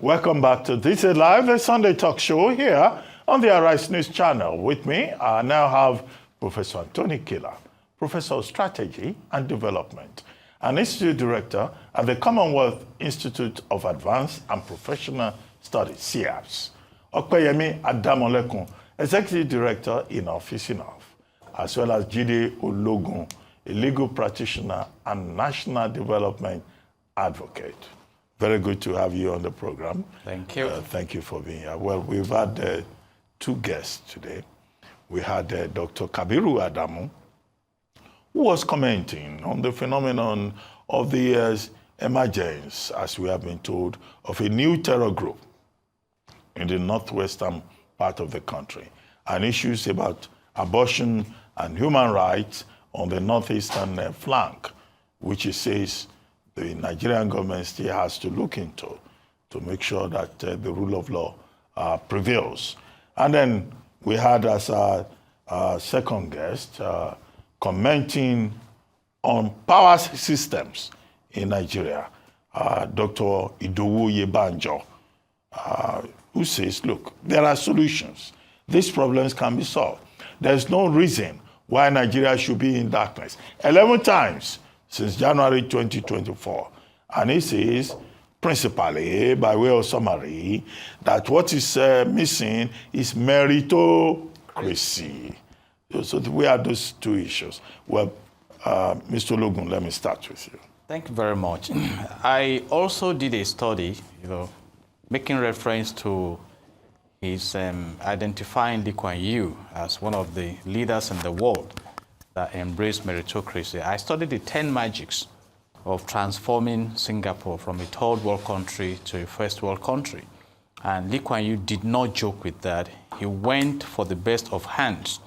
Welcome back to This is Live, the Sunday talk show here on the Arise News channel. With me, I now have Professor Kila, Professor of Strategy and Development, and Institute Director at the Commonwealth Institute of Advanced and Professional Studies, CIAPS. Yemi Ademolekun, Executive Director in Office Enough, as well as Jide, Ologun, a legal practitioner and national development advocate. Very good to have you on the program. Thank you. Thank you for being here. Well, we've had two guests today. We had Dr. Kabiru Adamu, who was commenting on the phenomenon of the emergence, as we have been told, of a new terror group in the northwestern part of the country, and issues about abortion and human rights on the northeastern flank, which he says the Nigerian government still has to look into to make sure that the rule of law prevails. And then we had as our second guest commenting on power systems in Nigeria, Dr. Idowu Yebanjo, who says, look, there are solutions. These problems can be solved. There's no reason why Nigeria should be in darkness. 11 times since January 2024. And he says, principally, by way of summary, that what is missing is meritocracy. So we have those two issues. Well, Mr. Ologun, let me start with you. Thank you very much. I also did a study, making reference to his identifying Lee Kuan Yew as one of the leaders in the world that embrace meritocracy. I studied the 10 magics of transforming Singapore from a third world country to a first world country. And Lee Kuan Yew did not joke with that. He went for the best of hands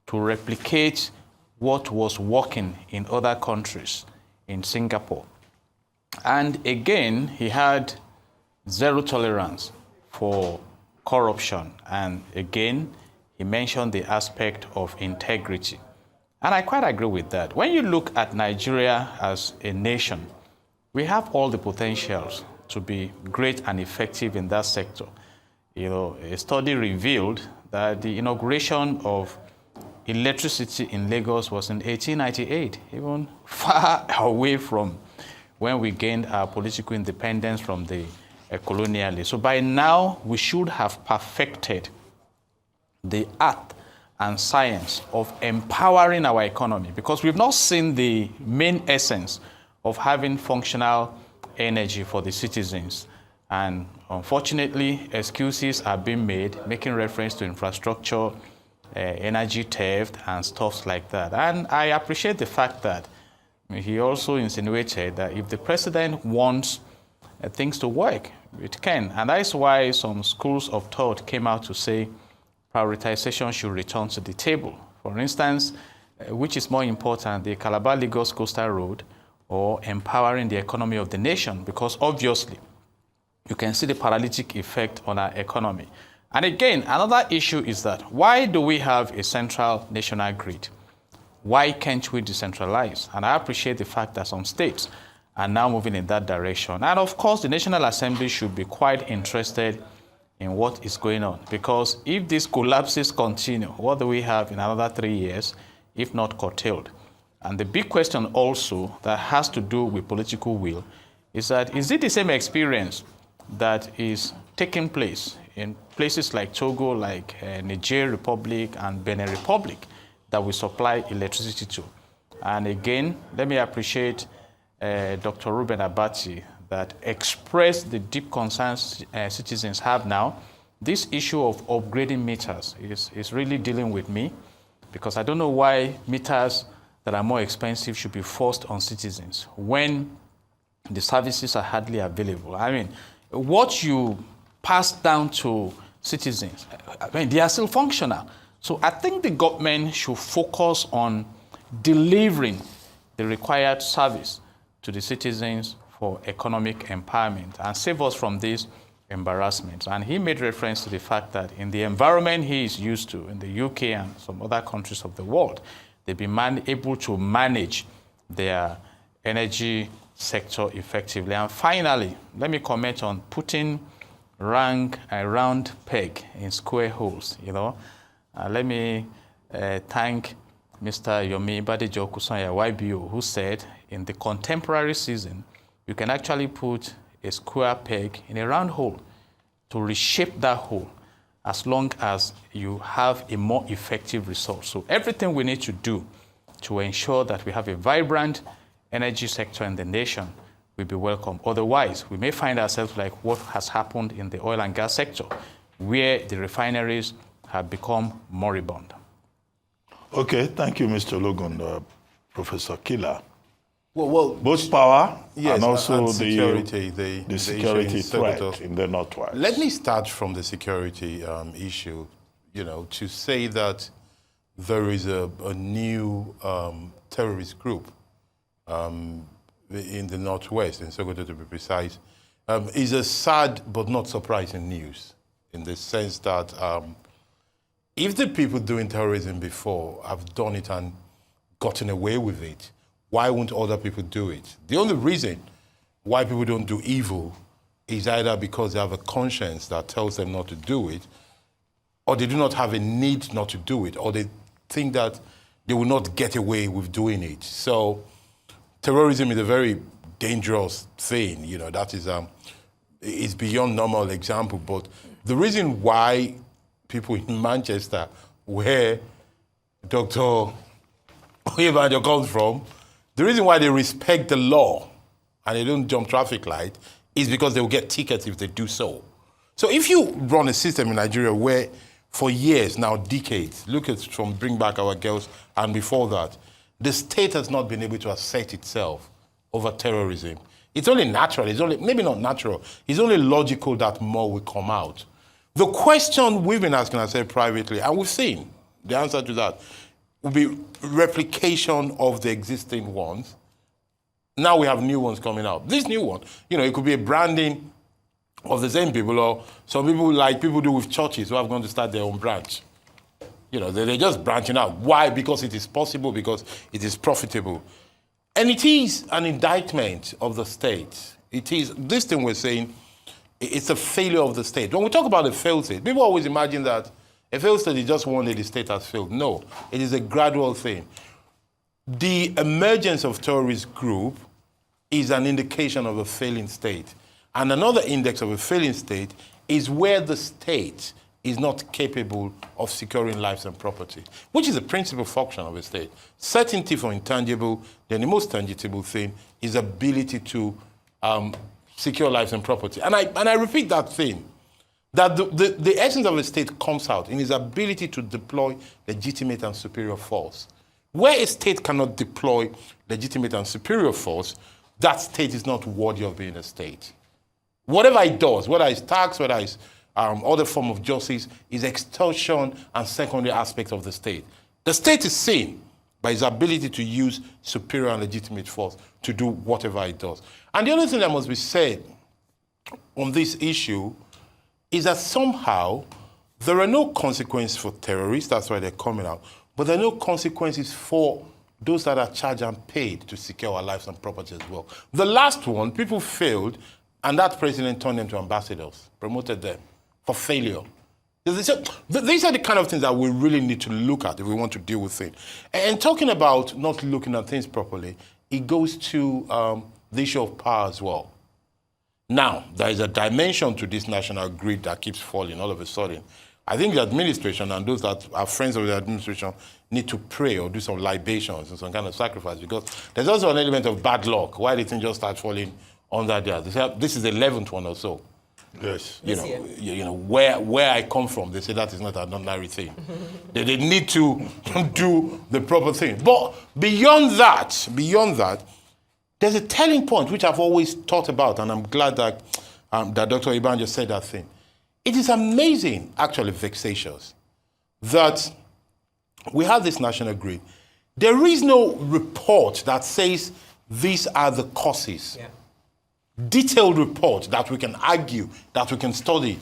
to replicate what was working in other countries in Singapore. And again, he had zero tolerance for corruption. And again, he mentioned the aspect of integrity. And I quite agree with that. When you look at Nigeria as a nation, we have all the potentials to be great and effective in that sector. A study revealed that the inauguration of electricity in Lagos was in 1898, even far away from when we gained our political independence from the colonialists. So by now, we should have perfected the art and science of empowering our economy, because we've not seen the main essence of having functional energy for the citizens. And unfortunately, excuses are being made, making reference to infrastructure, energy theft, and stuff like that. And I appreciate the fact that he also insinuated that if the president wants things to work, it can. And that's why some schools of thought came out to say prioritization should return to the table. For instance, which is more important, the Calabar-Lagos Coastal Road or empowering the economy of the nation? Because obviously, you can see the paralytic effect on our economy. And again, another issue is that why do we have a central national grid? Why can't we decentralize? And I appreciate the fact that some states are now moving in that direction. And of course, the National Assembly should be quite interested in what is going on. Because if these collapses continue, what do we have in another 3 years, if not curtailed? And the big question also that has to do with political will is that, is it the same experience that is taking place in places like Togo, like Niger Republic and Benin Republic, that we supply electricity to? And again, let me appreciate Dr. Ruben Abati that expressed the deep concerns citizens have now. This issue of upgrading meters is really dealing with me, because I don't know why meters that are more expensive should be forced on citizens when the services are hardly available. I mean, what you pass down to citizens, they are still functional. So I think the government should focus on delivering the required service to the citizens for economic empowerment and save us from these embarrassments. And he made reference to the fact that in the environment he is used to, in the UK and some other countries of the world, they've been able to manage their energy sector effectively. And finally, let me comment on putting a round peg in square holes, you know. Let me thank Mr. Yemi Badejo Kusanya YBO, who said in the contemporary season, you can actually put a square peg in a round hole to reshape that hole as long as you have a more effective result. So everything we need to do to ensure that we have a vibrant energy sector in the nation will be welcome. Otherwise, we may find ourselves like what has happened in the oil and gas sector, where the refineries have become moribund. Okay, thank you, Mr. Ologun. Professor Kila. Well, Both power yes, and also and security, the security threat in the Northwest. Let me start from the security issue, you know, to say that there is a new terrorist group in the Northwest, in Sokoto to be precise, is a sad but not surprising news, in the sense that if the people doing terrorism before have done it and gotten away with it, why won't other people do it? The only reason why people don't do evil is either because they have a conscience that tells them not to do it, or they do not have a need not to do it, or they think that they will not get away with doing it. So terrorism is a very dangerous thing, you know, that is it's beyond normal example. But the reason why people in Manchester, where Dr. Oyebanjo comes from, the reason why they respect the law and they don't jump traffic light is because they will get tickets if they do so. So if you run a system in Nigeria where for years, now decades, look at from Bring Back Our Girls and before that, the state has not been able to assert itself over terrorism. It's only natural, it's only, maybe not natural, it's only logical that more will come out. The question we've been asking ourselves privately, and we've seen the answer to that, will be replication of the existing ones. Now we have new ones coming out. This new one, you know, it could be a branding of the same people, or some people like people do with churches who are going to start their own branch. You know, they're just branching out. Why? Because it is possible, because it is profitable. And it is an indictment of the state. It is, this thing we're saying, it's a failure of the state. When we talk about a failed state, people always imagine that a failed state is just one day the state has failed. No, it is a gradual thing. The emergence of terrorist group is an indication of a failing state. And another index of a failing state is where the state is not capable of securing lives and property, which is a principal function of a state. Certainty for intangible, then the most tangible thing is ability to secure lives and property. And I repeat that thing, that the essence of a state comes out in its ability to deploy legitimate and superior force. Where a state cannot deploy legitimate and superior force, that state is not worthy of being a state. Whatever it does, whether it's tax, whether it's other form of justice, is extortion and secondary aspects of the state. The state is seen by its ability to use superior and legitimate force to do whatever it does. And the other thing that must be said on this issue is that somehow there are no consequences for terrorists, that's why they're coming out, but there are no consequences for those that are charged and paid to secure our lives and property as well. The last one, people failed, and that president turned them to ambassadors, promoted them for failure. These are the kind of things that we really need to look at if we want to deal with it. And talking about not looking at things properly, it goes to the issue of power as well. Now, there is a dimension to this national grid that keeps falling all of a sudden. I think the administration and those that are friends of the administration need to pray or do some libations and some kind of sacrifice, because there's also an element of bad luck. Why did things just start falling under there? This is the 11th one or so. Yes. You know, where I come from, they say that is not an ordinary thing. they need to do the proper thing. But beyond that, there's a telling point which I've always thought about, and I'm glad that Dr. Iban just said that thing. It is amazing, actually vexatious, that we have this national grid. There is no report that says these are the causes. Yeah. Detailed report that we can argue, that we can study.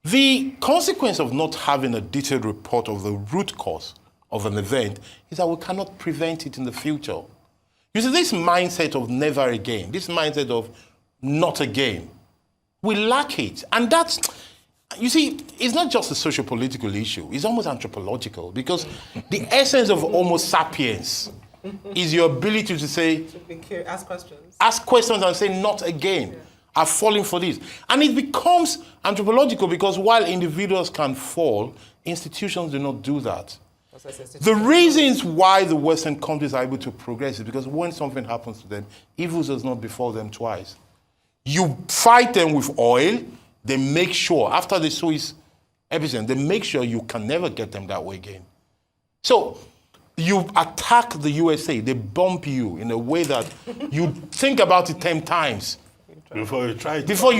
The consequence of not having a detailed report of the root cause of an event is that we cannot prevent it in the future. You see, this mindset of never again, this mindset of not again, We lack it. And that's, you see, it's not just a socio-political issue. It's almost anthropological, because the essence of Homo sapiens is your ability to say, ask questions and say, not again. Yeah. I've fallen for this. And it becomes anthropological because while individuals can fall, institutions do not do that. The reasons why the Western countries are able to progress is because when something happens to them, evil does not befall them twice. You fight them with oil, they make sure, after the Suez episode, they make sure you can never get them that way again. So you attack the USA, they bump you in a way that you think about it 10 times. Before you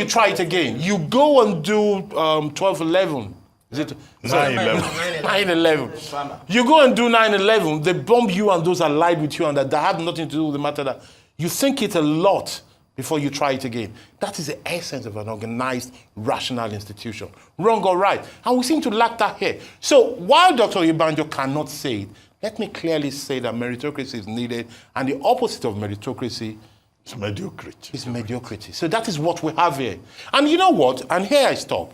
try it again. You go and do 12/11. Is it 9/11? 9/11. You go and do 9/11, they bomb you and those allied with you, and that had nothing to do with the matter. That you think it a lot before you try it again. That is the essence of an organized, rational institution. Wrong or right. And we seem to lack that here. So while Dr. Ibanjo cannot say it, let me clearly say that meritocracy is needed, and the opposite of meritocracy is mediocrity. Is mediocrity. So that is what we have here. And you know what? And here I stop.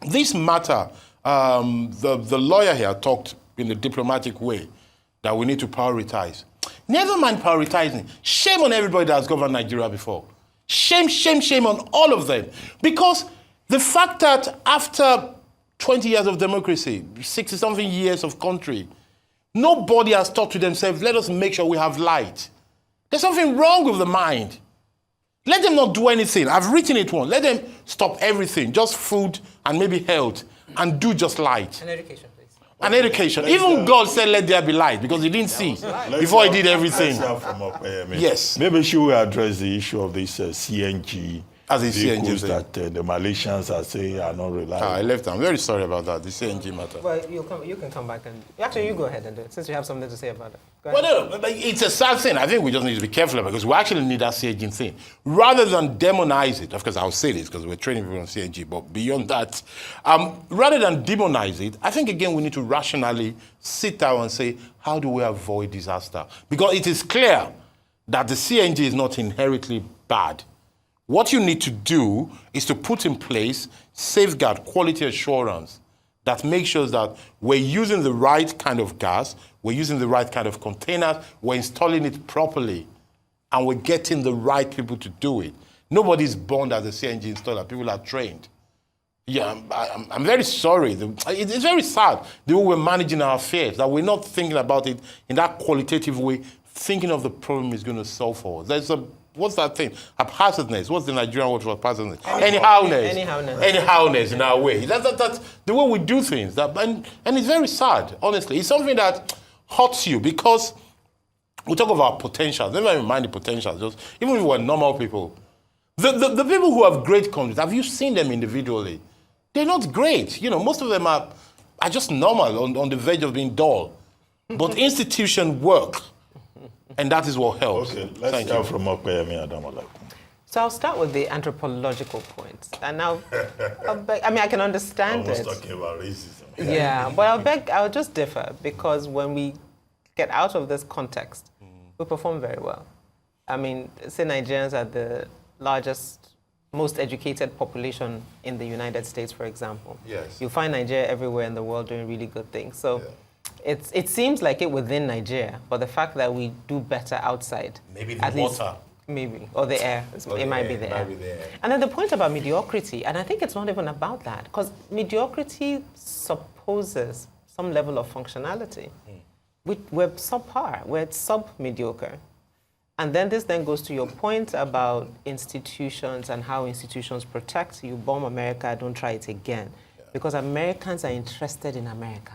This matter, the lawyer here talked in a diplomatic way that we need to prioritize. Never mind prioritizing. Shame on everybody that has governed Nigeria before. Shame, shame, shame on all of them. Because the fact that after 20 years of democracy, 60-something years of country, nobody has thought to themselves, let us make sure we have light. There's something wrong with the mind. Let them not do anything. I've written it once. Let them stop everything, just food and maybe health, and do just light. And education, please. And education. Even God said, let there be light, because he didn't see before he did everything. Yes. Maybe she will address the issue of this CNG. As a vehicles CNG that the Malaysians are saying are not reliable. I left. I'm very sorry about that, the CNG matter. Well, you can come back and... Actually, you go ahead and do it, since you have something to say about it. Well, no, but it's a sad thing. I think we just need to be careful because we actually need that CNG thing. Rather than demonize it, of course, I'll say this because we're training people on CNG, but beyond that, rather than demonize it, I think, again, we need to rationally sit down and say, how do we avoid disaster? Because it is clear that the CNG is not inherently bad. What you need to do is to put in place safeguard quality assurance that makes sure that we're using the right kind of gas, we're using the right kind of containers, we're installing it properly, and we're getting the right people to do it. Nobody's born as a CNG installer. People are trained. Yeah, I'm very sorry. It's very sad the way we're managing our affairs, that we're not thinking about it in that qualitative way, thinking of the problem is going to solve for us. There's what's that thing? Haphazardness. What's the Nigerian word for haphazardness? Anyhowness. Anyhowness in our way. That's the way we do things. And it's very sad, honestly. It's something that hurts you because we talk about potentials. Never even mind the potentials. Just, even if we're normal people. The people who have great confidence, have you seen them individually? They're not great. You know, most of them are just normal, on the verge of being dull. But institutions work. And that is what helps. Okay, let's hear from Yemi Ademolekun. So I'll start with the anthropological point. And now, I can understand it. I was talking about racism. Yeah, but I'll just differ, because when we get out of this context, we perform very well. I mean, say Nigerians are the largest, most educated population in the United States, for example. Yes. You'll find Nigeria everywhere in the world doing really good things. So. Yeah. It seems like it within Nigeria, but the fact that we do better outside. Maybe the water. Maybe, or the air. It might be the air. And then the point about mediocrity, and I think it's not even about that, because mediocrity supposes some level of functionality. We're subpar, we're sub-mediocre. And then this then goes to your point about institutions and how institutions protect you. Bomb America, don't try it again. Yeah. Because Americans are interested in America.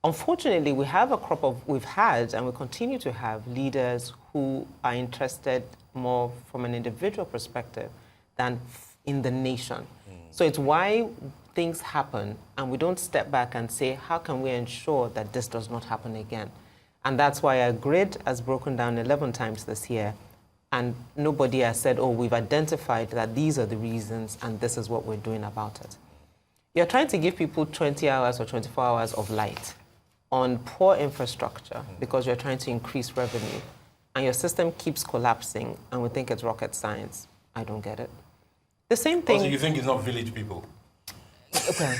Unfortunately, we've had and we continue to have leaders who are interested more from an individual perspective than in the nation. So it's why things happen and we don't step back and say, how can we ensure that this does not happen again? And that's why our grid has broken down 11 times this year, and nobody has said, oh, we've identified that these are the reasons and this is what we're doing about it. You're trying to give people 20 hours or 24 hours of light on poor infrastructure because you're trying to increase revenue, and your system keeps collapsing, and we think it's rocket science. I don't get it. The same thing. Also, you think it's not village people? Okay.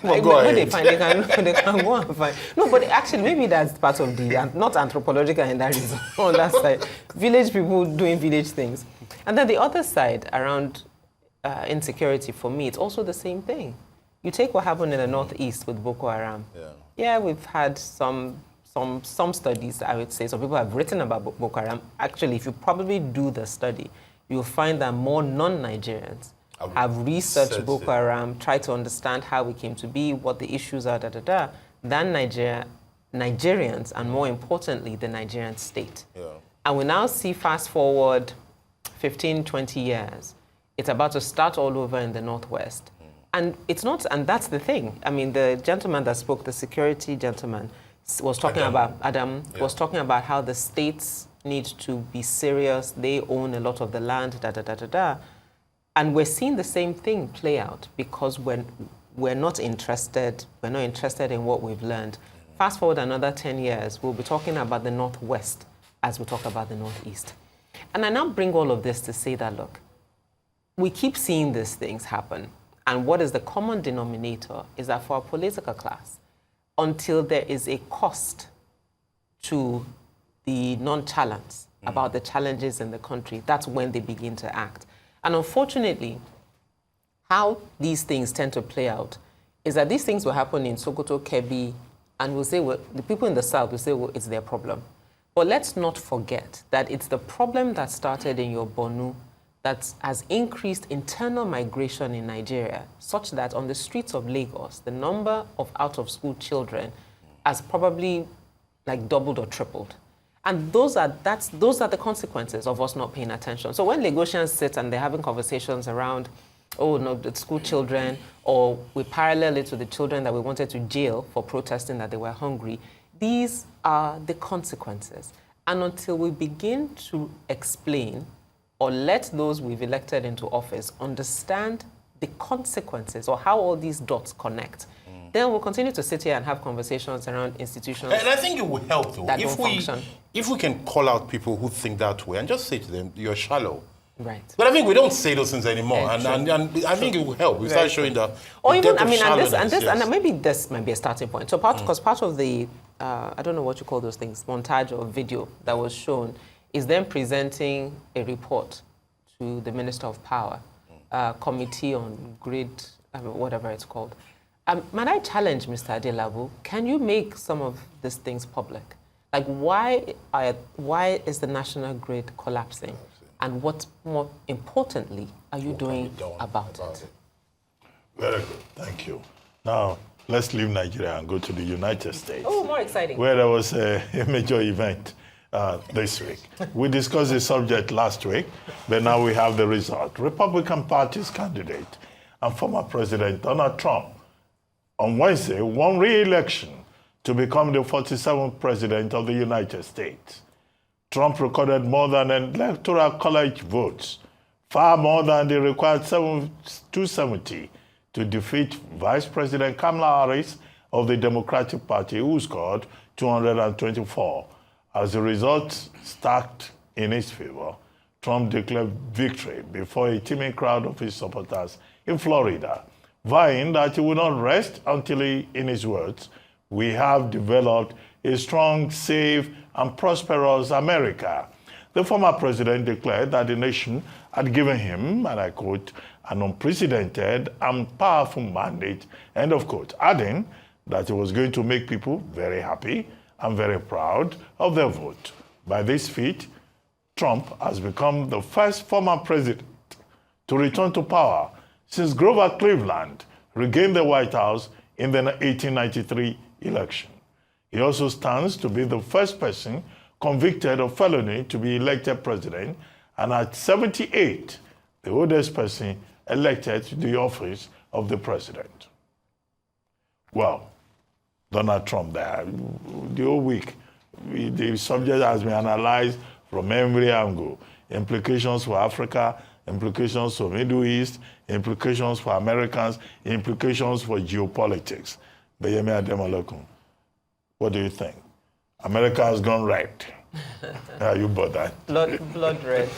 Well, go ahead. They can go and find. No, but actually, maybe that's part of the, not anthropological and that is on that side. Village people doing village things. And then the other side around insecurity, for me, it's also the same thing. You take what happened in the Northeast with Boko Haram. Yeah, we've had some studies, I would say. Some people have written about Boko Haram. Actually, if you probably do the study, you'll find that more non-Nigerians have researched Boko Haram, tried to understand how it came to be, what the issues are, than Nigerians, and more importantly, the Nigerian state. And we now see, fast forward 15, 20 years, it's about to start all over in the Northwest. And it's not, and that's the thing. I mean, the gentleman that spoke, the security gentleman, was talking was talking about how the states need to be serious. They own a lot of the land, And we're seeing the same thing play out because we're not interested in what we've learned. Fast forward another 10 years, we'll be talking about the Northwest as we talk about the Northeast. And I now bring all of this to say that, look, we keep seeing these things happen. And what is the common denominator is that for our political class, until there is a cost to the nonchalance about the challenges in the country, that's when they begin to act. And unfortunately, how these things tend to play out is that these things will happen in Sokoto, Kebbi, and we'll say, well, the people in the South will say, well, it's their problem. But let's not forget that it's the problem that started in your Borno that has increased internal migration in Nigeria, such that on the streets of Lagos, the number of out-of-school children has probably like doubled or tripled. And those are the consequences of us not paying attention. So when Lagosians sit and they're having conversations around, oh no, the school children, or we parallel it to the children that we wanted to jail for protesting that they were hungry, these are the consequences. And until we begin to explain or let those we've elected into office understand the consequences or how all these dots connect, then we'll continue to sit here and have conversations around institutions. And I think it will help, though, if we can call out people who think that way and just say to them, you're shallow. Right. But I think we don't say those things anymore, and I think it will help. We start showing that. Or even, I mean, and maybe this might be a starting point. So because part of the, I don't know what you call those things, montage or video that was shown, is them presenting a report to the Minister of Power, Committee on Grid, whatever it's called. Might I challenge Mr. Adelabu, can you make some of these things public? Like, why is the national grid collapsing? And what, more importantly, are you doing about it? Very good, thank you. Now, let's leave Nigeria and go to the United States. Oh, more exciting. Where there was a major event this week. We discussed the subject last week, but now we have the result. Republican Party's candidate and former President Donald Trump on Wednesday won re-election to become the 47th President of the United States. Trump recorded more than electoral college votes, far more than the required 270 to defeat Vice President Kamala Harris of the Democratic Party, who scored 224. As the results stacked in his favor, Trump declared victory before a teeming crowd of his supporters in Florida, vowing that he would not rest until he, in his words, we have developed a strong, safe, and prosperous America. The former president declared that the nation had given him, and I quote, an unprecedented and powerful mandate, end of quote, adding that he was going to make people very happy and very proud of their vote. By this feat, Trump has become the first former president to return to power since Grover Cleveland regained the White House in the 1893 election. He also stands to be the first person convicted of felony to be elected president, and at 78, the oldest person elected to the office of the president. Well, Donald Trump there, the whole week, the subject has been analyzed from every angle. Implications for Africa, implications for Middle East, implications for Americans, implications for geopolitics. But Yemi Ademolekun, what do you think? America has gone red. Are you bothered? Blood red.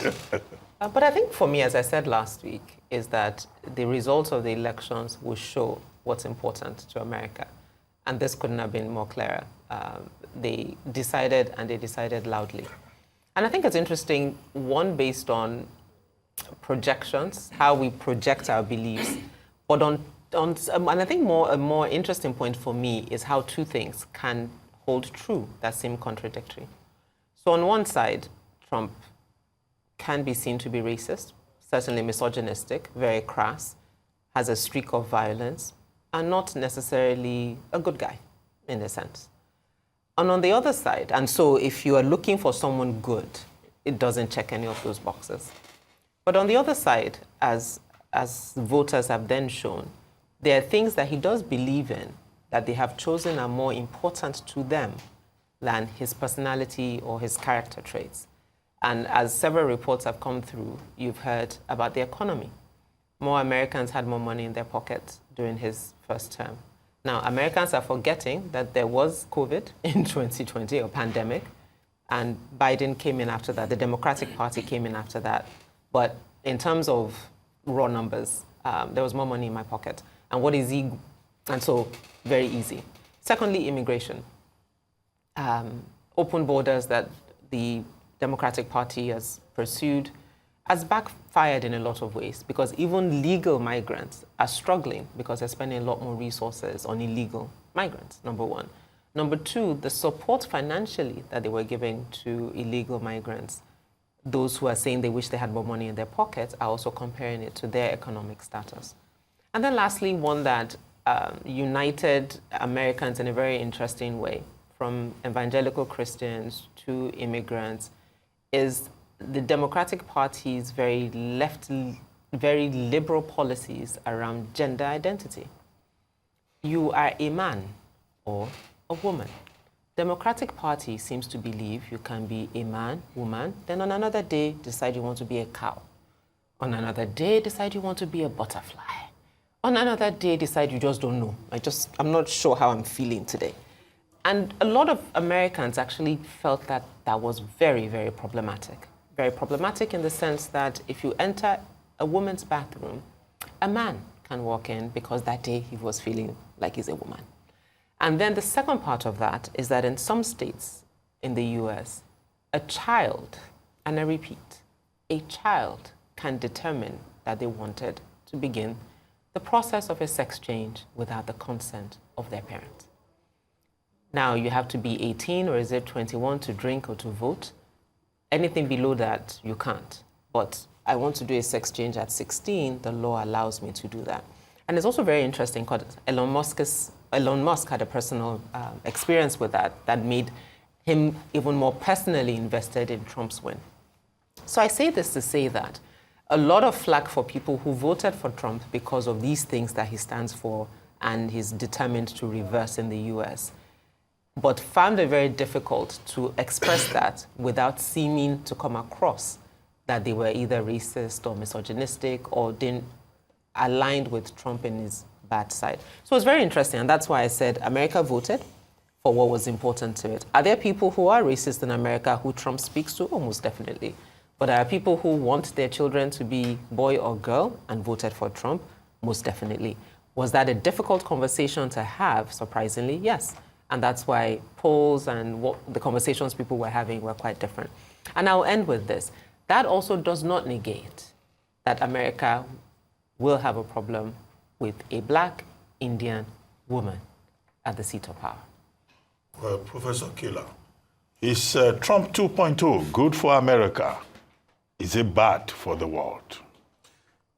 But I think for me, as I said last week, is that the results of the elections will show what's important to America. And this couldn't have been more clearer. They decided, and they decided loudly. And I think it's interesting, one, based on projections, how we project our beliefs, but and I think a more interesting point for me is how two things can hold true that seem contradictory. So on one side, Trump can be seen to be racist, certainly misogynistic, very crass, has a streak of violence, and not necessarily a good guy, in a sense. And on the other side, and so if you are looking for someone good, it doesn't check any of those boxes. But on the other side, as voters have then shown, there are things that he does believe in that they have chosen are more important to them than his personality or his character traits. And as several reports have come through, you've heard about the economy. More Americans had more money in their pockets during his first term. Now, Americans are forgetting that there was COVID in 2020, a pandemic, and Biden came in after that. The Democratic Party came in after that. But in terms of raw numbers, there was more money in my pocket. And what is he? And so, very easy. Secondly, immigration. Open borders that the Democratic Party has pursued has backfired in a lot of ways, because even legal migrants are struggling because they're spending a lot more resources on illegal migrants, number one. Number two, the support financially that they were giving to illegal migrants, those who are saying they wish they had more money in their pockets are also comparing it to their economic status. And then lastly, one that united Americans in a very interesting way, from evangelical Christians to immigrants, is the Democratic Party's very liberal policies around gender identity. You are a man or a woman. Democratic Party seems to believe you can be a man, woman, then on another day decide you want to be a cow. On another day decide you want to be a butterfly. On another day decide you just don't know. I'm not sure how I'm feeling today. And a lot of Americans actually felt that that was very, very problematic. Very problematic in the sense that if you enter a woman's bathroom, a man can walk in because that day he was feeling like he's a woman. And then the second part of that is that in some states in the US, a child, and I repeat, a child can determine that they wanted to begin the process of a sex change without the consent of their parents. Now, you have to be 18 or is it 21 to drink or to vote? Anything below that, you can't. But I want to do a sex change at 16, the law allows me to do that. And it's also very interesting because Elon Musk had a personal experience with that made him even more personally invested in Trump's win. So I say this to say that a lot of flack for people who voted for Trump because of these things that he stands for and he's determined to reverse in the US, but found it very difficult to express that without seeming to come across that they were either racist or misogynistic or didn't aligned with Trump in his bad side. So it's very interesting, and that's why I said America voted for what was important to it. Are there people who are racist in America who Trump speaks to? Almost definitely. But there are people who want their children to be boy or girl and voted for Trump? Most definitely. Was that a difficult conversation to have? Surprisingly, yes. And that's why polls and what the conversations people were having were quite different. And I'll end with this. That also does not negate that America will have a problem with a black Indian woman at the seat of power. Well, Professor Kila, is Trump 2.0 good for America? Is it bad for the world?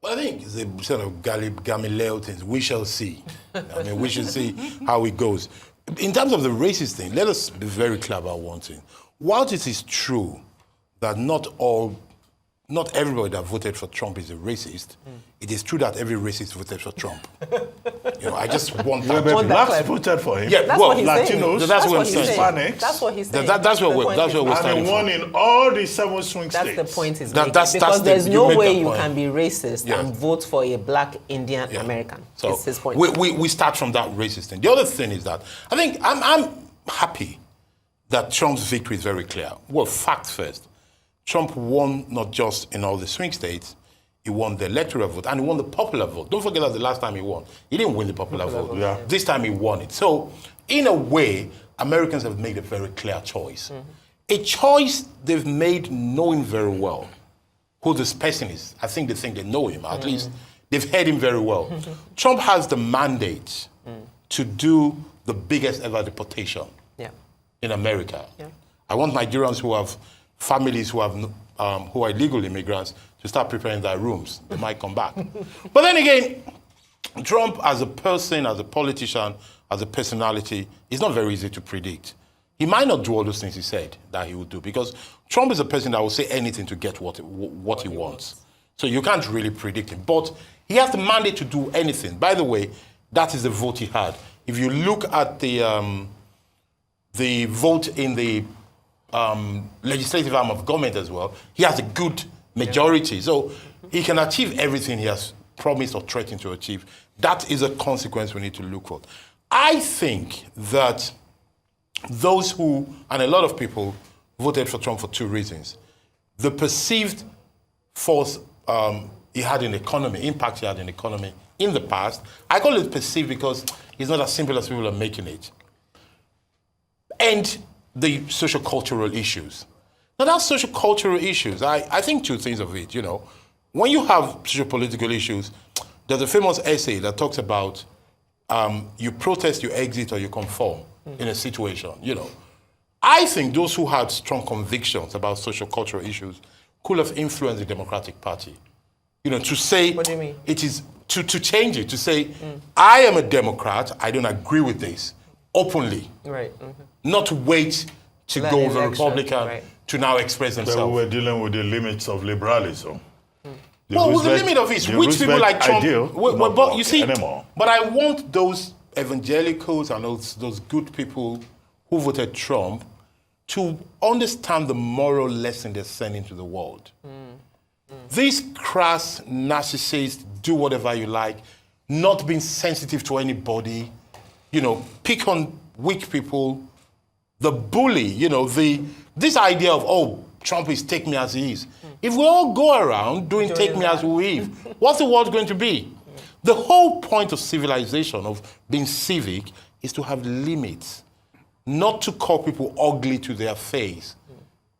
Well, I think it's a sort of Galileo thing. We shall see. I mean, we shall see how it goes. In terms of the racist thing, let us be very clear about one thing. While it is true that not everybody that voted for Trump is a racist, it is true that every racist voted for Trump. I just want that. Well, blacks voted for him. Yeah, that's well, what he's Latinos, saying. that's what I'm saying. Hispanics. That's what he's saying. That's what we're And standing he won for. in all the 7 swing That's states. the point he's That- making. that's Because the- there's you no make way that you point. can be racist Yeah. and vote for a black Indian Yeah. American. So It's his point. we start from that racist thing. The other thing is that I think I'm happy that Trump's victory is very clear. Well, fact first. Trump won not just in all the swing states, He won the electoral vote and he won the popular vote. Don't forget that the last time he won, he didn't win the popular vote. Yeah. This time he won it. So, in a way, Americans have made a very clear choice. A choice they've made knowing very well who this person is. I think they know him, at least they've heard him very well. Trump has the mandate to do the biggest ever deportation in America. Yeah. I want Nigerians who have families who are illegal immigrants to start preparing their rooms. They might come back. But then again, Trump as a person, as a politician, as a personality, is not very easy to predict. He might not do all those things he said that he would do, because Trump is a person that will say anything to get what he wants. So you can't really predict him. But he has the mandate to do anything. By the way, that is the vote he had. If you look at the vote in the legislative arm of government as well, he has a good majority. So he can achieve everything he has promised or threatened to achieve. That is a consequence we need to look for. I think that those who, and a lot of people, voted for Trump for two reasons. The perceived force he had in the economy, impact he had in the economy in the past. I call it perceived because it's not as simple as people are making it. And the social-cultural issues. Now, that's social-cultural issues. I think two things of it, you know. When you have social-political issues, there's a famous essay that talks about you protest, you exit, or you conform in a situation, you know. I think those who had strong convictions about social-cultural issues could have influenced the Democratic Party. You know, to say... What do you mean? It is to change it, to say, I am a Democrat, I don't agree with this, openly. Right. Not to wait to Let go the with a election, Republican right. to now express But themselves. we were dealing with the limits of liberalism. Well, with the limit of it, which people like Trump... But you see, anymore. but I want those evangelicals and those good people who voted Trump to understand the moral lesson they're sending to the world. These crass narcissists, do whatever you like, not being sensitive to anybody, you know, pick on weak people, the bully, you know, this idea of, oh, Trump is take me as he is. If we all go around doing take me as we is, what's the world going to be? The whole point of civilization, of being civic, is to have limits, not to call people ugly to their face.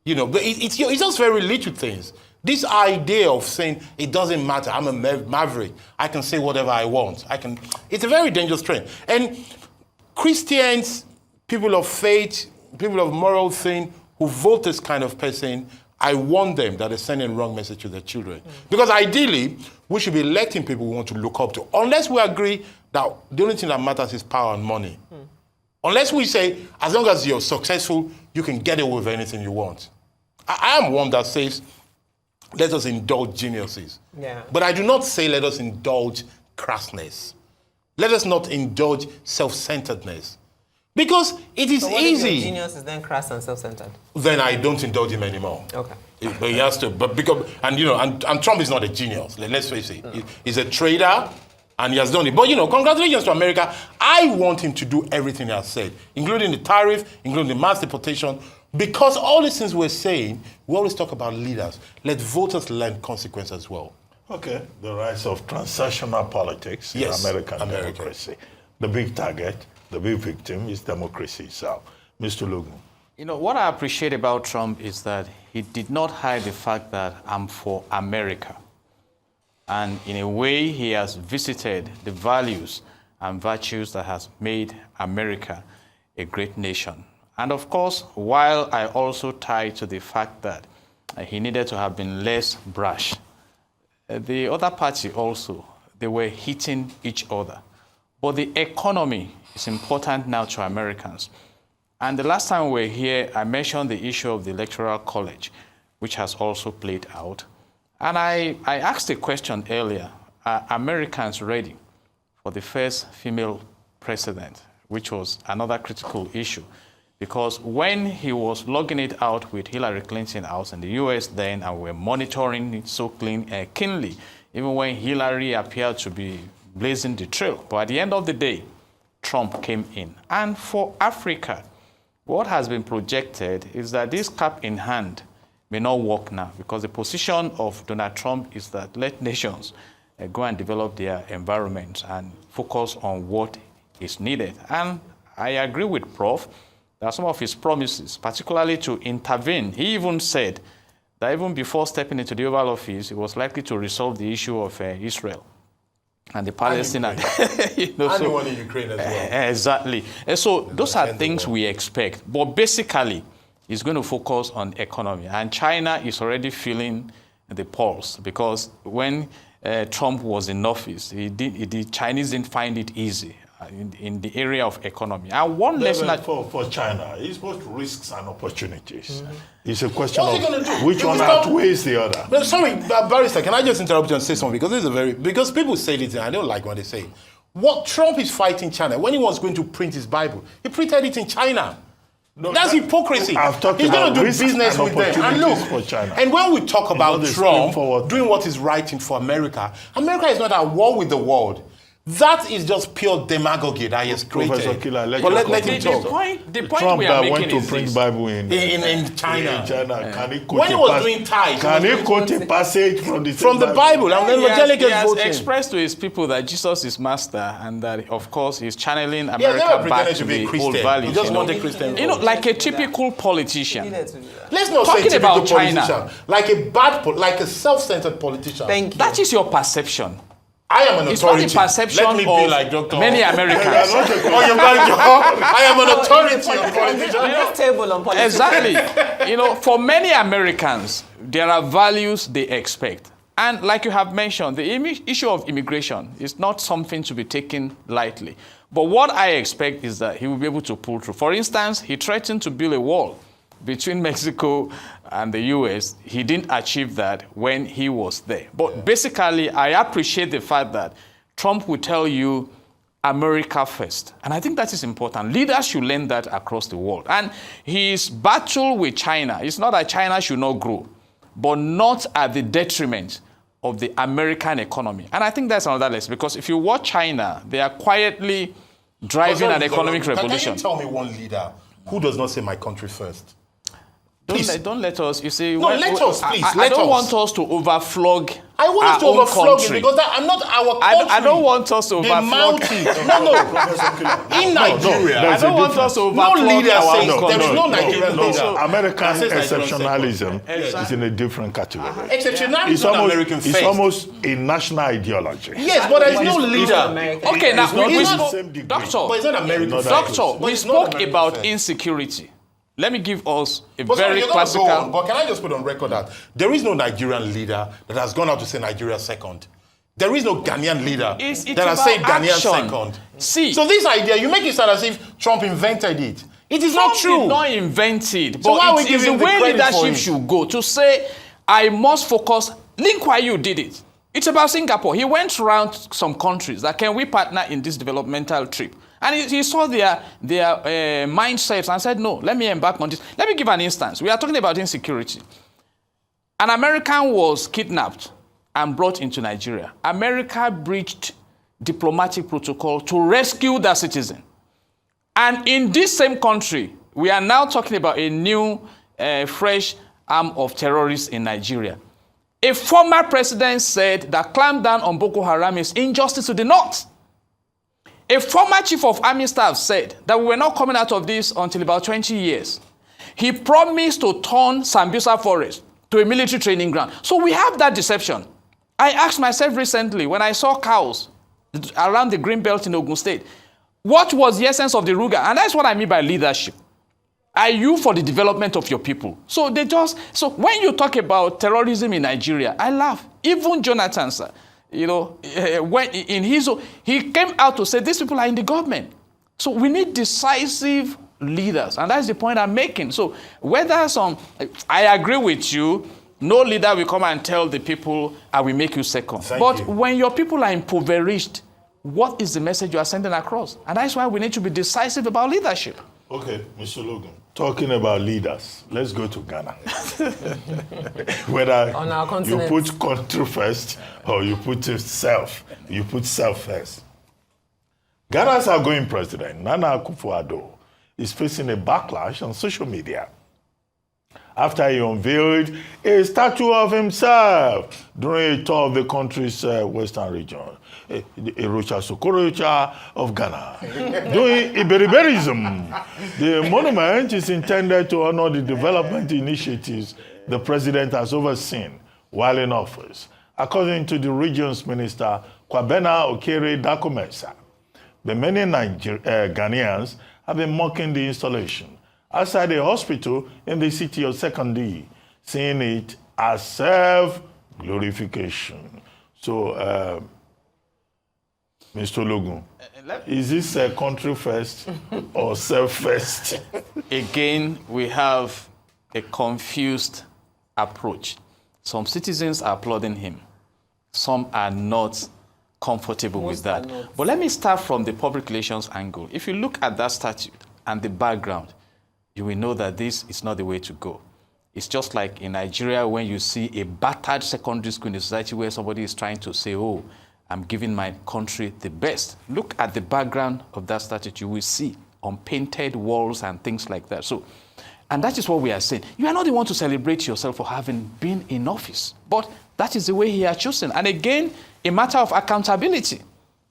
You know, but it's just very little things. This idea of saying, it doesn't matter, I'm a maverick, I can say whatever I want. It's a very dangerous trend. And Christians, people of faith, people of moral thing, who vote this kind of person, I warn them that they're sending wrong message to their children. Because ideally, we should be electing people we want to look up to. Unless we agree that the only thing that matters is power and money. Unless we say, as long as you're successful, you can get away with anything you want. I am one that says, let us indulge geniuses. Yeah. But I do not say let us indulge crassness. Let us not indulge self-centeredness. Because it is So what easy. if your genius is then crass and self-centered? Then I don't indulge him anymore. Okay. But he has to. But because, and you know, and Trump is not a genius. Let's face it. He's a trader, and he has done it. But you know, congratulations to America. I want him to do everything he has said, including the tariff, including the mass deportation. Because all these things we're saying, we always talk about leaders. Let voters learn consequence as well. Okay, the rise of transactional politics in American democracy. The big target, the big victim is democracy itself. Mr. Ologun. You know, what I appreciate about Trump is that he did not hide the fact that I'm for America. And in a way, he has visited the values and virtues that has made America a great nation. And of course, while I also tie to the fact that he needed to have been less brash, the other party also, they were hitting each other. But the economy is important now to Americans. And the last time we were here, I mentioned the issue of the electoral college, which has also played out. And I asked a question earlier, are Americans ready for the first female president, which was another critical issue? Because when he was logging it out with Hillary Clinton, I was in the US then, and we were monitoring it so keenly, even when Hillary appeared to be blazing the trail. But at the end of the day, Trump came in. And for Africa, what has been projected is that this cap in hand may not work now, because the position of Donald Trump is that let nations go and develop their environment and focus on what is needed. And I agree with Prof. that some of his promises, particularly to intervene, he even said that even before stepping into the Oval Office, he was likely to resolve the issue of Israel and the Palestinians. Anyone in Ukraine as well. Exactly. And so those are things we expect. But basically, he's going to focus on economy. And China is already feeling the pulse, because when Trump was in office, the Chinese didn't find it easy in the area of economy. And one lesson for China, it's both risks and opportunities. It's a question What's he of gonna do? which one outweighs the other. No, sorry, Barrister, can I just interrupt you and say something? Because people say this, and I don't like what they say. What Trump is fighting China, when he was going to print his Bible, he printed it in China. No, that's hypocrisy. I've talked He's about going to do risks business and with them. And opportunities look, for China. and when we talk about Trump straightforward doing what is right for America, America is not at war with the world. That is just pure demagogy that he has created. Professor Kila, let him talk. The point Trump we are that making went to is print this. Bible in China. Can he quote When he was doing tithes, can he quote a passage from the Bible? And He evangelical has voting. expressed to his people that Jesus is master, and that, of course, he's channeling He has America never back pretended to to be a the Christian. old values. He just wanted Christian votes. like a typical politician. Let's not Talking say typical about China. politician. Like a self-centered politician. Thank you. That is your perception. I am an It's not authority. the perception Let me of be like Dr. many Americans. I am an authority on politicians. This table on politics. Exactly. For many Americans, there are values they expect. And like you have mentioned, the issue of immigration is not something to be taken lightly. But what I expect is that he will be able to pull through. For instance, he threatened to build a wall between Mexico and the U.S. He didn't achieve that when he was there. But basically, I appreciate the fact that Trump will tell you America first. And I think that is important. Leaders should learn that across the world. And his battle with China, it's not that China should not grow, but not at the detriment of the American economy. And I think that's another lesson, because if you watch China, they are quietly driving an economic revolution. Can you tell me one leader who does not say my country first? Don't let us, you see. No, let us, please. I don't want us to overflog. I want us to overflog it, because I'm not our country. I don't want us to overflog it. No. In Nigeria, I don't want us to overflog. No leader says there is no Nigerian leader. American exceptionalism is in a different category. Exceptionalism is not American faith. It's almost a national ideology. Yes, but there is no leader. Okay, now, Doctor, we spoke about insecurity. Let me give us a very classical... But can I just put on record that there is no Nigerian leader that has gone out to say Nigeria second. There is no Ghanaian leader that has said Ghanaian second. See, so this idea, you make it sound as if Trump invented it. It is not true. Trump did not invent it. So but it is the way leadership should go. To say, I must focus... Lee Kuan Yew did it. It's about Singapore. He went around some countries that can we partner in this developmental trip. And he saw their mindsets and said, no, let me embark on this. Let me give an instance. We are talking about insecurity. An American was kidnapped and brought into Nigeria. America breached diplomatic protocol to rescue their citizen. And in this same country, we are now talking about a new, fresh arm of terrorists in Nigeria. A former president said that clampdown on Boko Haram is injustice to the North. A former chief of army staff said that we were not coming out of this until about 20 years. He promised to turn Sambisa Forest to a military training ground. So we have that deception. I asked myself recently, when I saw cows around the green belt in Ogun State, what was the essence of the Ruga? And that's what I mean by leadership. Are you for the development of your people? So when you talk about terrorism in Nigeria, I laugh. Even Jonathan, sir, when he came out to say these people are in the government. So we need decisive leaders, and that's the point I'm making. So I agree with you, no leader will come and tell the people, I will make you second. But when your people are impoverished, what is the message you are sending across? And that's why we need to be decisive about leadership. Okay, Mr. Ologun, talking about leaders, let's go to Ghana. Whether on our you continent. put country first or you put self first. Ghana's outgoing president, Nana Akufo-Addo, is facing a backlash on social media after he unveiled a statue of himself during a tour of the country's western region. Erocha Sokorocha of Ghana. Doing Iberiberism. The monument is intended to honor the development initiatives the president has overseen while in office, according to the region's minister, Kwabena Okere Dakumensa. The many Ghanaians have been mocking the installation outside a hospital in the city of Sekondi, seeing it as self-glorification. So, Mr. Ologun, is this a country first or self first? Again, we have a confused approach. Some citizens are applauding him. Some are not comfortable with that. But let me start from the public relations angle. If you look at that statute and the background, you will know that this is not the way to go. It's just like in Nigeria when you see a battered secondary school in a society where somebody is trying to say, oh, I'm giving my country the best. Look at the background of that statute. You will see unpainted walls and things like that. So, and that is what we are saying. You are not the one to celebrate yourself for having been in office, but that is the way he has chosen. And again, a matter of accountability.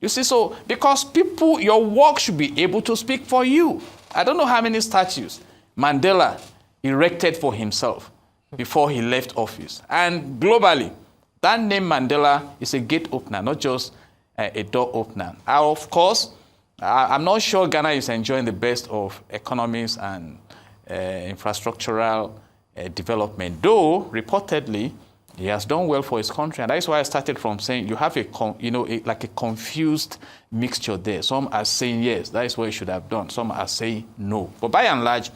You see, so because people, your work should be able to speak for you. I don't know how many statues Mandela erected for himself before he left office. And globally, that name Mandela is a gate opener, not just a door opener. Of course, I'm not sure Ghana is enjoying the best of economies and infrastructural development, though reportedly he has done well for his country. And that's why I started from saying you have like a confused mixture there. Some are saying yes, that is what he should have done. Some are saying no. But by and large,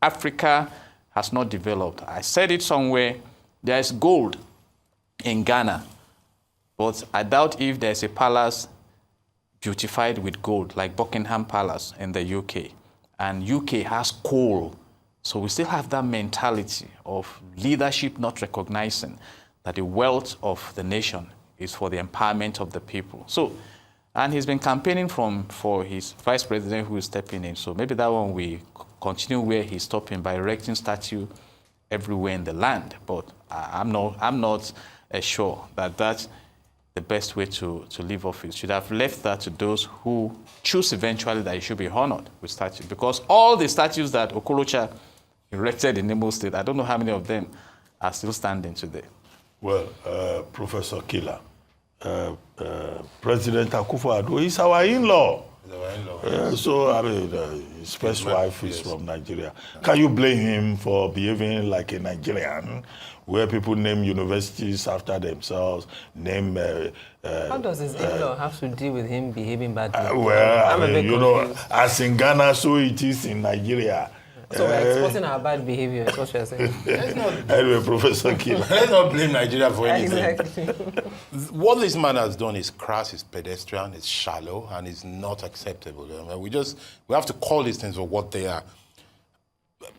Africa has not developed. I said it somewhere, there is gold in Ghana, but I doubt if there's a palace beautified with gold, like Buckingham Palace in the UK. And UK has coal. So we still have that mentality of leadership not recognizing that the wealth of the nation is for the empowerment of the people. So, and he's been campaigning for his vice president who is stepping in. So maybe that one we continue where he's stopping by erecting statue everywhere in the land. But I'm not sure that that's the best way to leave office. Should have left that to those who choose eventually that he should be honored with statues. Because all the statues that Okorocha erected in Imo State, I don't know how many of them are still standing today. Well, Professor Kila, President Akufo-Addo is our in-law. So, I mean, his first wife is from Nigeria. Can you blame him for behaving like a Nigerian, where people name universities after themselves, name... How does his in-law have to deal with him behaving badly? Well, I mean, you know, as in Ghana, so it is in Nigeria. So we're exporting our bad behavior, is what you're saying. Anyway, Professor Kila. Let's not blame Nigeria for anything. Exactly. What this man has done is crass, it's pedestrian, it's shallow, and it's not acceptable. I mean, we have to call these things for what they are.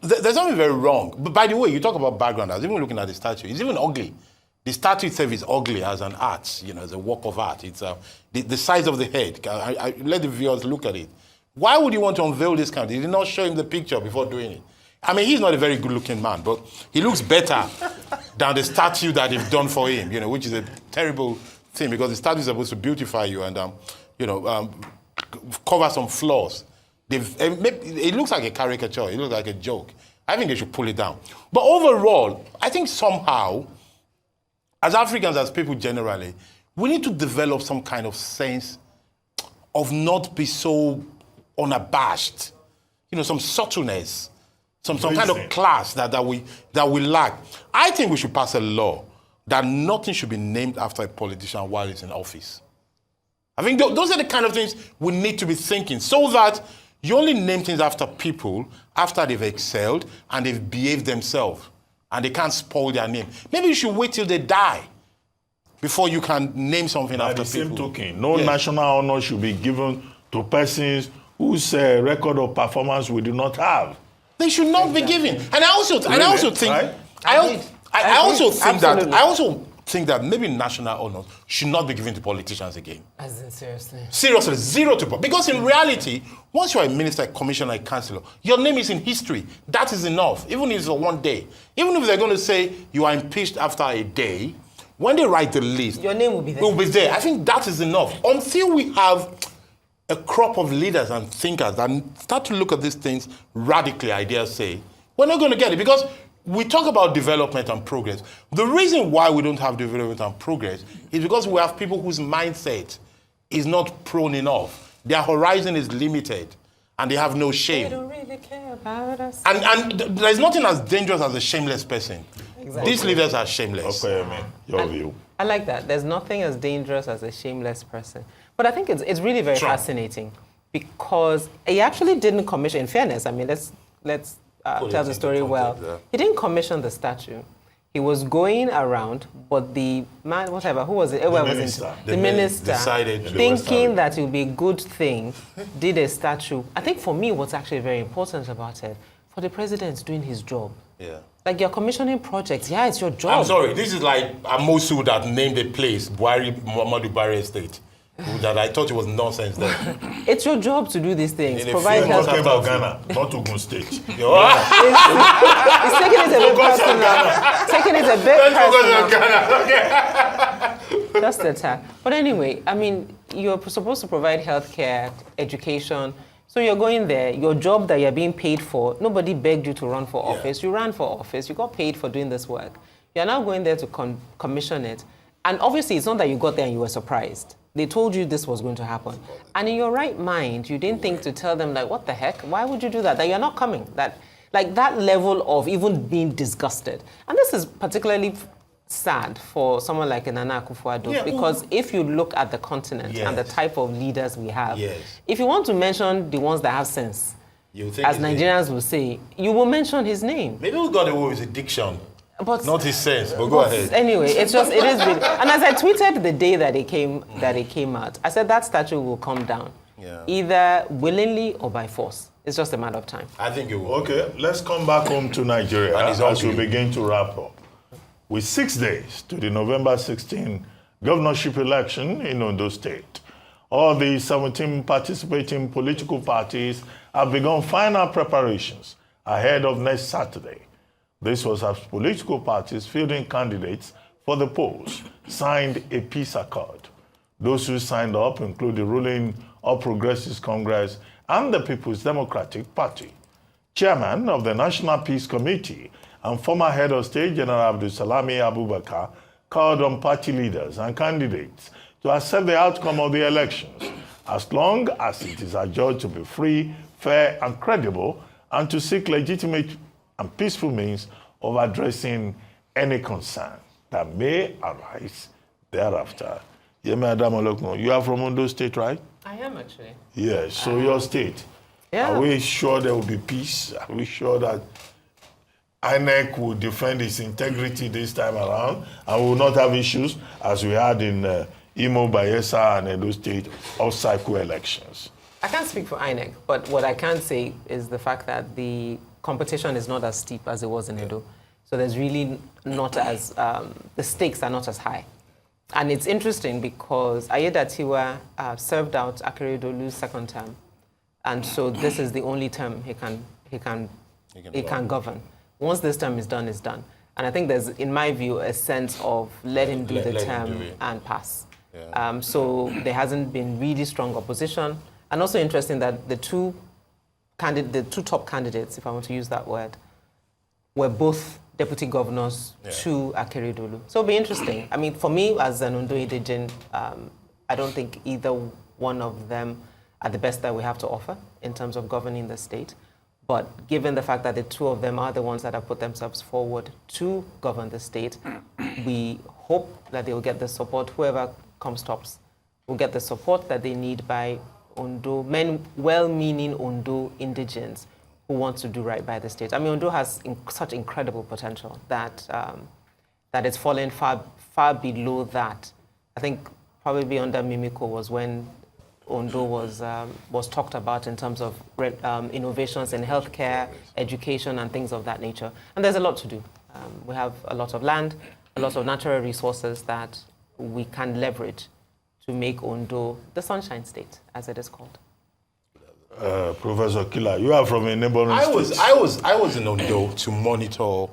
There's something very wrong. But by the way, you talk about background. I was even looking at the statue. It's even ugly. The statue itself is ugly as an art, you know, as a work of art. It's the size of the head. I let the viewers look at it. Why would you want to unveil this kind? He did not show him the picture before doing it. I mean, he's not a very good-looking man, but he looks better than the statue that they've done for him, you know, which is a terrible thing because the statue is supposed to beautify you and, cover some flaws. It looks like a caricature. It looks like a joke. I think they should pull it down. But overall, I think somehow, as Africans, as people generally, we need to develop some kind of sense of not be so unabashed, you know, some subtleness, some kind of class that we lack. I think we should pass a law that nothing should be named after a politician while he's in office. I think those are the kind of things we need to be thinking, so that you only name things after people after they've excelled and they've behaved themselves, and they can't spoil their name. Maybe you should wait till they die before you can name something after people. By the same token, no national honor should be given to persons whose record of performance we do not have. They should not be given. And I also think think that maybe national honors should not be given to politicians again. As in, seriously? Seriously, zero to... Because in reality, once you are a minister, a commissioner, a councillor, your name is in history. That is enough, even if it's for one day. Even if they're going to say you are impeached after a day, when they write the list... Your name will be there. Will be there. I think that is enough. Until we have a crop of leaders and thinkers that start to look at these things radically, I dare say, we're not going to get it. Because we talk about development and progress. The reason why we don't have development and progress is because we have people whose mindset is not prone enough. Their horizon is limited, and they have no shame. They don't really care about us. And there's nothing as dangerous as a shameless person. Exactly. These leaders are shameless. Okay, I mean, your view. I like that. There's nothing as dangerous as a shameless person. But I think it's really very fascinating because he actually didn't commission, in fairness, I mean, let's tell the story well. Yeah. He didn't commission the statue. He was going around, but the man, whatever, who was it? The minister decided, thinking that it would be a good thing, did a statue. I think for me, what's actually very important about it, for the president doing his job. Yeah. Like you're commissioning projects. Yeah, it's your job. I'm sorry, this is like Amosu that named a place, Muhammadu Buhari Estate. That I thought it was nonsense then. It's your job to do these things. Provide health. Talking about Ghana, not Ogun State. It's taking it a bit personal. Taking it a bit personal. Just a tad. But anyway, I mean, you're supposed to provide healthcare, education. So you're going there. Your job that you're being paid for, nobody begged you to run for office. You ran for office. You got paid for doing this work. You're now going there to commission it. And obviously, it's not that you got there and you were surprised. They told you this was going to happen. And in your right mind, you didn't think to tell them, like, what the heck? Why would you do that? That you're not coming. That level of even being disgusted. And this is particularly sad for someone like Nana Akufo-Addo because if you look at the continent and the type of leaders we have, if you want to mention the ones that have sense, as Nigerians will say, you will mention his name. Maybe we got away with addiction. But not his sense, but go ahead. Anyway, it is really. And as I tweeted the day that it came out, I said that statue will come down, either willingly or by force. It's just a matter of time. I think it will. Okay, let's come back home to Nigeria as we begin to wrap up. With 6 days to the November 16 governorship election in Ondo State, all the 17 participating political parties have begun final preparations ahead of next Saturday. This was as political parties fielding candidates for the polls signed a peace accord. Those who signed up include the ruling All Progressives Congress and the People's Democratic Party. Chairman of the National Peace Committee and former head of state, General Abdulsalami Abubakar, called on party leaders and candidates to accept the outcome of the elections, as long as it is adjudged to be free, fair, and credible, and to seek legitimate and peaceful means of addressing any concern that may arise thereafter. Yemi Ademolekun, you are from Ondo State, right? I am actually. Yes, so your state. Yeah. Are we sure there will be peace? Are we sure that INEC will defend its integrity this time around and will not have issues as we had in Imo, Bayelsa, and Edo State off-cycle elections? I can't speak for INEC, but what I can say is the fact that the competition is not as steep as it was in Edo. So there's really not as, the stakes are not as high. And it's interesting because Ayedatiwa served out Akeredolu's second term. And so this is the only term he can govern. Once this term is done, it's done. And I think there's, in my view, a sense of let him do the term and pass. Yeah. So there hasn't been really strong opposition. And also interesting that the two top candidates, if I want to use that word, were both deputy governors to Akeredolu. So it'll be interesting. I mean, for me, as an Ondo indigen, I don't think either one of them are the best that we have to offer in terms of governing the state. But given the fact that the two of them are the ones that have put themselves forward to govern the state, we hope that they will get the support, whoever comes tops, will get the support that they need by Ondo, well-meaning Ondo indigents who want to do right by the state. I mean, Ondo has such incredible potential that it's fallen far below that. I think probably under Mimiko was when Ondo was talked about in terms of innovations in healthcare, education, and things of that nature. And there's a lot to do. We have a lot of land, a lot of natural resources that we can leverage to make Ondo the Sunshine State, as it is called. Professor Kila, you are from a neighboring state. I was in Ondo to monitor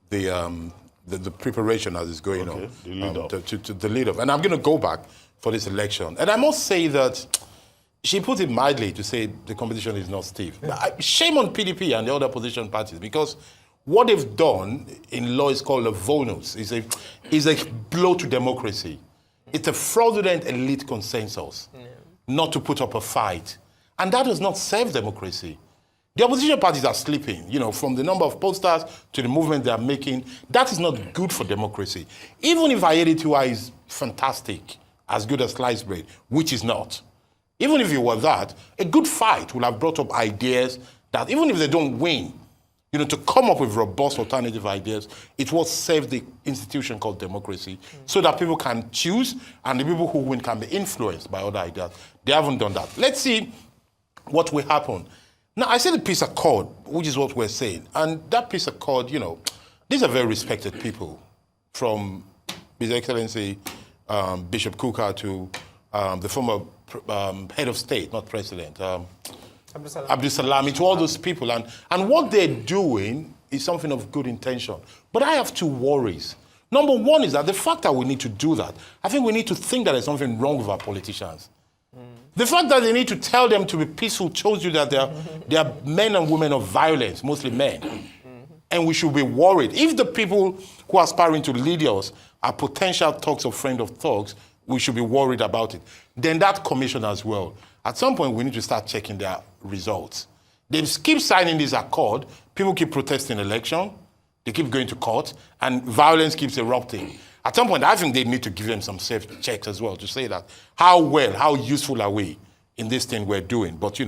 the preparation as it's going on, the lead up. to the lead up. And I'm going to go back for this election. And I must say that she put it mildly to say the competition is not stiff. Shame on PDP and the other opposition parties, because what they've done in law is called a vonus. It's a blow to democracy. It's a fraudulent elite consensus, not to put up a fight. And that does not serve democracy. The opposition parties are sleeping, from the number of posters to the movement they are making. That is not good for democracy. Even if Ayeditiwa is fantastic, as good as sliced bread, which is not. Even if it were that, a good fight will have brought up ideas that, even if they don't win, to come up with robust alternative ideas, it will save the institution called democracy so that people can choose and the people who win can be influenced by other ideas. They haven't done that. Let's see what will happen. Now, I said the peace accord, which is what we're saying. And that peace accord, these are very respected people, from His Excellency Bishop Kuka to the former head of state, not president, Abdul Salami, to all those people. And what they're doing is something of good intention. But I have two worries. Number one is that the fact that we need to do that, I think we need to think that there's something wrong with our politicians. The fact that they need to tell them to be peaceful shows you that they are men and women of violence, mostly men. And we should be worried. If the people who are aspiring to lead us are potential thugs or friends of thugs, we should be worried about it. Then that commission as well. At some point, we need to start checking their results. They keep signing this accord. People keep protesting election. They keep going to court. And violence keeps erupting. At some point, I think they need to give them some safe checks as well to say that how useful are we in this thing we're doing? But,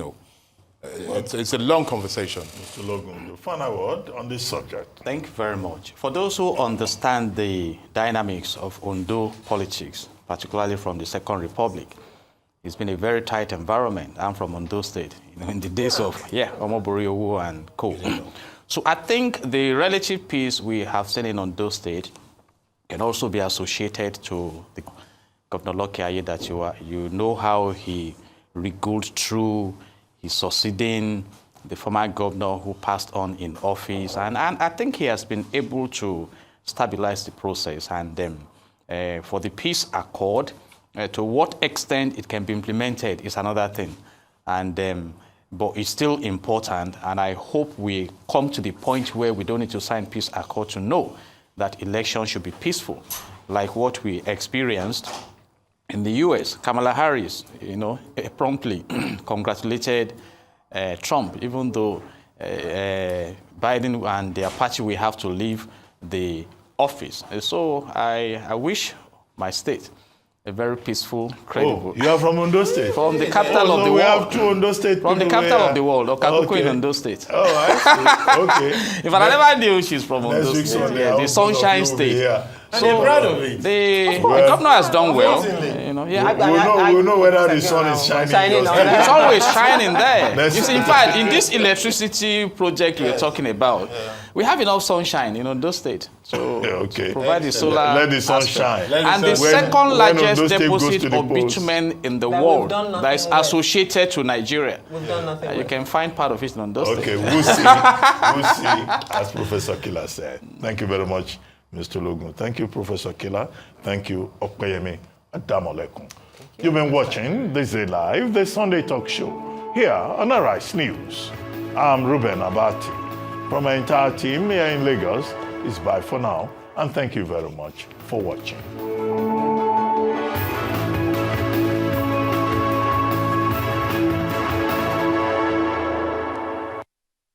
it's a long conversation. Mr. Ologun, the final word on this subject. Thank you very much. For those who understand the dynamics of Ondo politics, particularly from the Second Republic, it's been a very tight environment. I'm from Ondo State, in the days of, Omobori and co. So I think the relative peace we have seen in Ondo State can also be associated to the Governor Lucky Aye that you know how he wriggled through his succeeding the former governor who passed on in office. And I think he has been able to stabilize the process. And for the peace accord, to what extent it can be implemented is another thing. And but it's still important. And I hope we come to the point where we don't need to sign peace accord to know that elections should be peaceful, like what we experienced in the U.S. Kamala Harris, promptly congratulated Trump, even though Biden and their party will have to leave the office. So I wish my state a very peaceful, credible. Oh, you are from Ondo State? From the capital of the world. We have two Ondo State from the capital of the world, Okakuko in Ondo State. Oh, I see. Okay. If I never knew she's from Ondo State, the Sunshine State. And they're proud of it. The governor has done well. We'll know whether the sun is shining. It's always shining there. You see, in fact, in this electricity project we're talking about, we have enough sunshine in Ondo State. So to provide the solar. Let the sun shine. And the second largest deposit of bitumen in the world that is associated to Nigeria. We've done nothing. You can find part of it in Ondo State. Okay, we'll see. We'll see, as Professor Kila said. Thank you very much, Mr. Ologun. Thank you, Professor Kila. Thank you, Yemi, Ademolekun. You've been watching This Is Live, the Sunday talk show, here on Arise News. I'm Ruben Abati. From my entire team here in Lagos, it's bye for now, and thank you very much for watching.